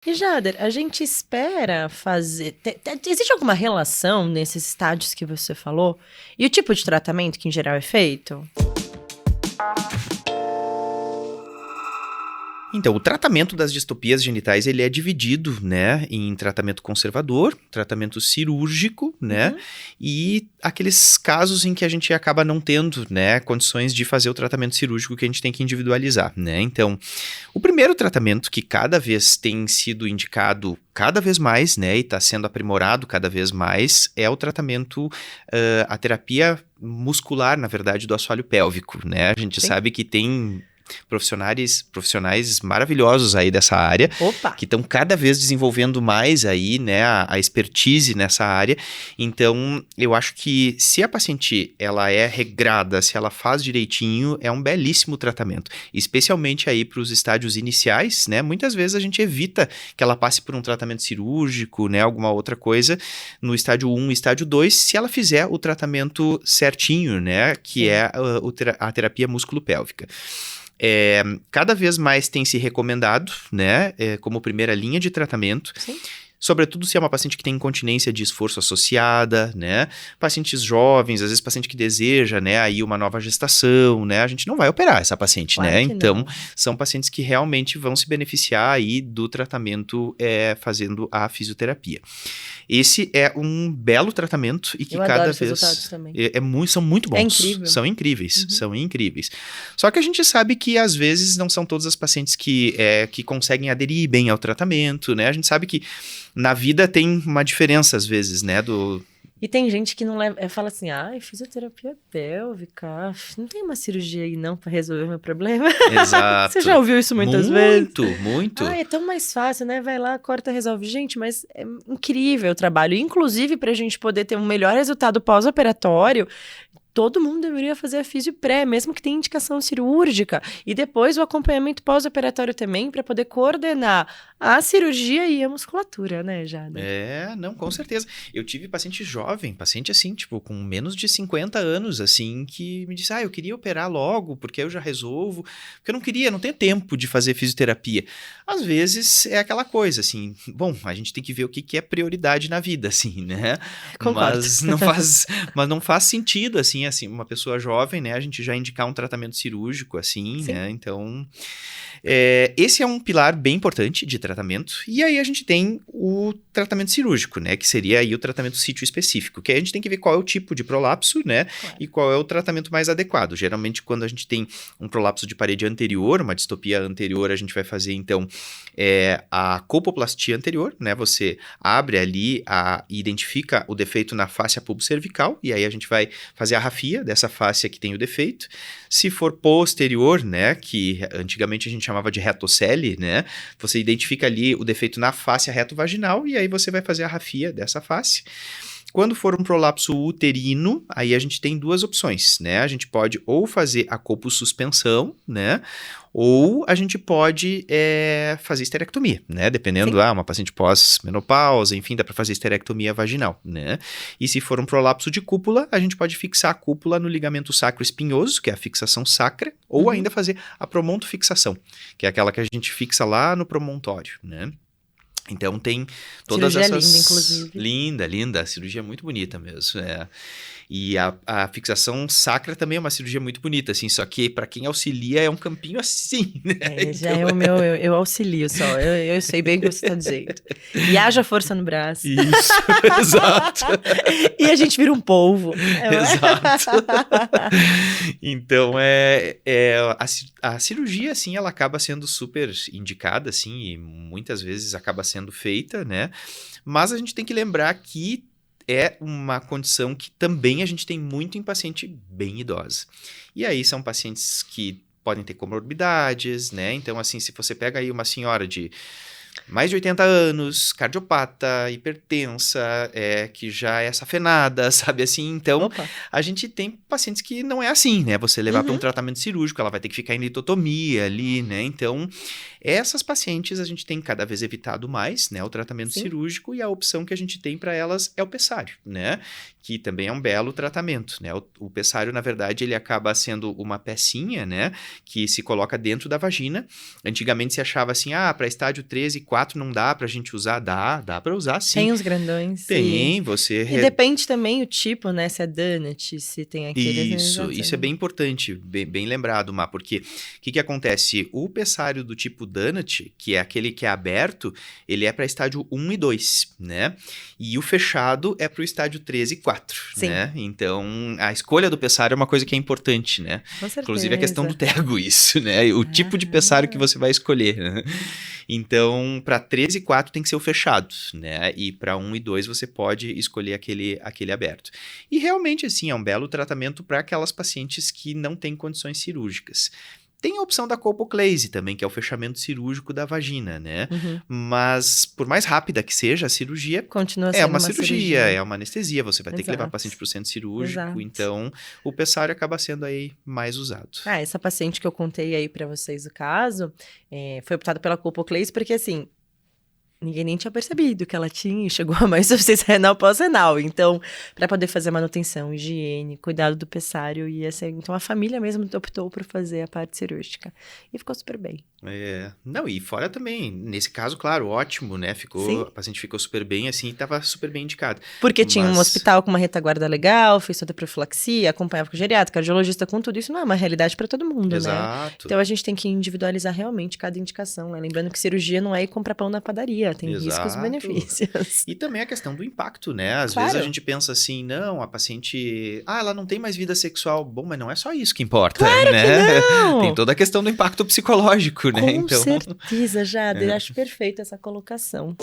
E Jader, a gente espera fazer... Existe alguma relação nesses estágios que você falou? E o tipo de tratamento que em geral é feito? Então, o tratamento das distopias genitais, ele é dividido, né, em tratamento conservador, tratamento cirúrgico, né, e aqueles casos em que a gente acaba não tendo, né, condições de fazer o tratamento cirúrgico que a gente tem que individualizar, né. Então, o primeiro tratamento que cada vez tem sido indicado cada vez mais, né, e está sendo aprimorado cada vez mais, é o tratamento, a terapia muscular, na verdade, do assoalho pélvico, né. A gente sabe que tem profissionais maravilhosos aí dessa área, que estão cada vez desenvolvendo mais aí, né, a expertise nessa área. Então, eu acho que se a paciente, ela é regrada, se ela faz direitinho, é um belíssimo tratamento, especialmente aí para os estádios iniciais, né, muitas vezes a gente evita que ela passe por um tratamento cirúrgico, né, alguma outra coisa, no estádio 1 e estádio 2, se ela fizer o tratamento certinho, né, que é a terapia músculo-pélvica. Cada vez mais tem se recomendado, né, como primeira linha de tratamento. Sim. Sobretudo se é uma paciente que tem incontinência de esforço associada, né, pacientes jovens, às vezes paciente que deseja, né, aí uma nova gestação, né, a gente não vai operar essa paciente, Claro né, que então não. são pacientes que realmente vão se beneficiar aí do tratamento fazendo a fisioterapia. Esse é um belo tratamento e que Eu cada adoro os vez resultados também. são muito bons. É incrível. São incríveis, são incríveis. Só que a gente sabe que às vezes não são todas as pacientes que conseguem aderir bem ao tratamento, né? A gente sabe que na vida tem uma diferença às vezes, né, E tem gente que não leva, fala assim, fisioterapia pélvica, não tem uma cirurgia aí não pra resolver meu problema? Exato. Você já ouviu isso muitas vezes? Muito. É tão mais fácil, né? Vai lá, corta, resolve. Gente, mas é incrível o trabalho. Inclusive, pra gente poder ter um melhor resultado pós-operatório, todo mundo deveria fazer a fisio pré, mesmo que tenha indicação cirúrgica. E depois o acompanhamento pós-operatório também, para poder coordenar a cirurgia e a musculatura, né, Jada? Não, com certeza. Eu tive paciente jovem, paciente assim, tipo, com menos de 50 anos, assim, que me disse, eu queria operar logo, porque eu já resolvo, porque eu não tenho tempo de fazer fisioterapia. Às vezes é aquela coisa, assim, bom, a gente tem que ver o que é prioridade na vida, assim, né? Concordo. Mas não faz sentido, assim, uma pessoa jovem, né, a gente já indicar um tratamento cirúrgico, assim, Sim. né, então... esse é um pilar bem importante de tratamento, e aí a gente tem o tratamento cirúrgico, né, que seria aí o tratamento sítio específico, que aí a gente tem que ver qual é o tipo de prolapso, né, Claro. e qual é o tratamento mais adequado. Geralmente, quando a gente tem um prolapso de parede anterior, uma distopia anterior, a gente vai fazer, então, a colpoplastia anterior, né, você abre ali, identifica o defeito na fáscia pubocervical, e aí a gente vai fazer a rafia dessa fáscia que tem o defeito. Se for posterior, né, que antigamente a gente chamava de retocele, né, você identifica ali o defeito na fáscia retovaginal e aí você vai fazer a rafia dessa face. Quando for um prolapso uterino, aí a gente tem duas opções, né? A gente pode ou fazer a colposuspensão, né? Ou a gente pode fazer esterectomia, né? Dependendo, uma paciente pós-menopausa, enfim, dá para fazer esterectomia vaginal, né? E se for um prolapso de cúpula, a gente pode fixar a cúpula no ligamento sacro espinhoso, que é a fixação sacra, ou ainda fazer a promontofixação, que é aquela que a gente fixa lá no promontório, né? Então tem todas cirurgia essas... linda, inclusive. Linda, a cirurgia é muito bonita mesmo, E a fixação sacra também é uma cirurgia muito bonita, assim, só que para quem auxilia é um campinho assim, né? Já é o meu, eu auxilio só, eu sei bem o que você está dizendo. E haja força no braço. Isso, exato. E a gente vira um polvo. Exato. Então, a cirurgia, assim, ela acaba sendo super indicada, assim, e muitas vezes acaba sendo feita, né? Mas a gente tem que lembrar que é uma condição que também a gente tem muito em paciente bem idosa. E aí são pacientes que podem ter comorbidades, né? Então, assim, se você pega aí uma senhora de mais de 80 anos, cardiopata, hipertensa, que já é safenada, sabe assim? Então, a gente tem pacientes que não é assim, né? Você levar para um tratamento cirúrgico, ela vai ter que ficar em litotomia ali, né? Então, Essas pacientes a gente tem cada vez evitado mais, né, o tratamento Sim. cirúrgico, e a opção que a gente tem para elas é o pessário, né, que também é um belo tratamento, né. O pessário, na verdade, ele acaba sendo uma pecinha, né, que se coloca dentro da vagina. Antigamente se achava assim, para estágio 3 e 4 não dá pra gente usar, dá pra usar sim. Tem os grandões. Tem, você... E depende também o tipo, né? Se é donut, se tem aqueles... Isso é bem importante, bem lembrado, Má, porque o que acontece? O pessário do tipo donut, que é aquele que é aberto, ele é para estágio 1 e 2, né? E o fechado é para o estágio 3 e 4, Sim. né? Então, a escolha do pessário é uma coisa que é importante, né? Com certeza. Inclusive a questão do tego, isso, né? O tipo de pessário que você vai escolher, né? Então, para 3 e 4 tem que ser o fechado, né? E para 1 e 2 você pode escolher aquele aberto. E realmente, assim, é um belo tratamento para aquelas pacientes que não têm condições cirúrgicas. Tem a opção da colpoclase também, que é o fechamento cirúrgico da vagina, né? Uhum. Mas, por mais rápida que seja, a cirurgia continua sendo uma cirurgia, é uma anestesia, você vai ter que levar Exato. o paciente para o centro cirúrgico, Exato. então o pessário acaba sendo aí mais usado. Essa paciente que eu contei aí para vocês o caso, foi optada pela colpoclase porque, assim, ninguém nem tinha percebido que ela tinha, chegou a mais insuficiência renal pós-renal. Então, para poder fazer manutenção, higiene, cuidado do pessário, e assim, então a família mesmo optou por fazer a parte cirúrgica. E ficou super bem. Não, e fora também, nesse caso, claro, ótimo, né? Sim. A paciente ficou super bem, assim, e estava super bem indicada. Porque tinha um hospital com uma retaguarda legal, fez toda a profilaxia, acompanhava com o geriatra, cardiologista, com tudo isso, não é uma realidade para todo mundo, Exato. né? Então a gente tem que individualizar realmente cada indicação, né? Lembrando que cirurgia não é ir comprar pão na padaria, tem riscos e benefícios. E também a questão do impacto, né? Às Claro. vezes a gente pensa assim, não, a paciente, ela não tem mais vida sexual. Bom, mas não é só isso que importa, claro né? Que não! Tem toda a questão do impacto psicológico, né? Com certeza, Jade. Acho perfeito essa colocação.